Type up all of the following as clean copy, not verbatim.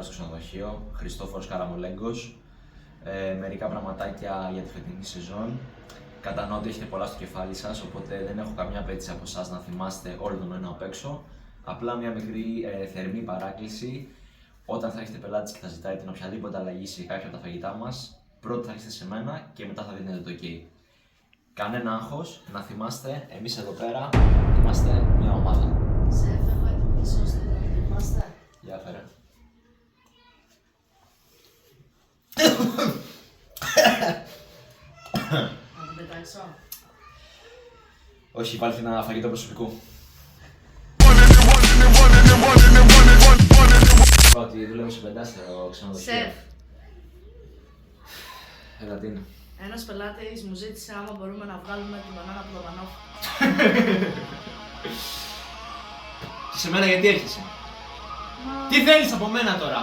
στο ξενοδοχείο, Χριστόφορος Καραμολέγκος. Μερικά πραγματάκια για τη φετινή σεζόν. Κατανοώ ότι έχετε πολλά στο κεφάλι σας, οπότε δεν έχω καμία απέτηση από εσάς να θυμάστε όλο τον ένα απ' έξω. Απλά μια μικρή θερμή παράκληση. Όταν θα έχετε πελάτης και θα ζητάει την οποιαδήποτε αλλαγή σε κάποια από τα φαγητά μας, πρώτα θα έχετε σε μένα και μετά θα δίνετε το OK. Κανένα άγχος, να θυμάστε, εμείς εδώ πέρα είμαστε μια ομάδα. Σεφ, έχω έτοιμο και σώστα, είμαστε. Γεια φέρε. Να την πετάξω. Όχι, υπάρχει ένα φαγητό προσωπικού. Είπα ότι δουλεύω σε πεντάστερο ξενοδοχείο. Σεφ, Έλα, τι είναι. ένας πελάτης μου ζήτησε άμα μπορούμε να βγάλουμε την μπανάνα από το μπανόφ. Και σε μένα γιατί έρχεσαι. Μα... Τι θέλεις από μένα τώρα.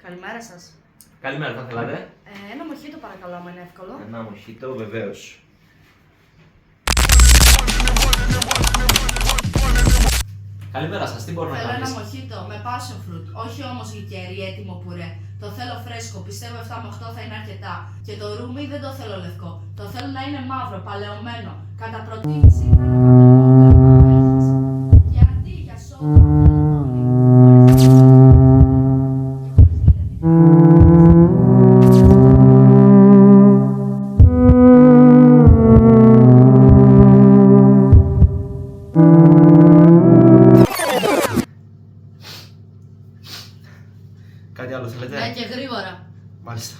Καλημέρα σας. Καλημέρα, θα θέλατε. Ένα μοχίτο παρακαλώ, άμα είναι εύκολο. Ένα μοχίτο, βεβαίως. Καλημέρα σας, τι μπορώ να Θέλω κάνω. ένα μοχίτο με passion fruit, όχι όμως λικέρι έτοιμο πουρέ. Το θέλω φρέσκο, πιστεύω 7 με 8 θα είναι αρκετά. Και το ρούμι δεν το θέλω λευκό. Το θέλω να είναι μαύρο, παλαιωμένο. Κατά προτίμηση και αντί για σόδα, Κάτι άλλο θέλετε. ναι, και γρήγορα. Μάλιστα.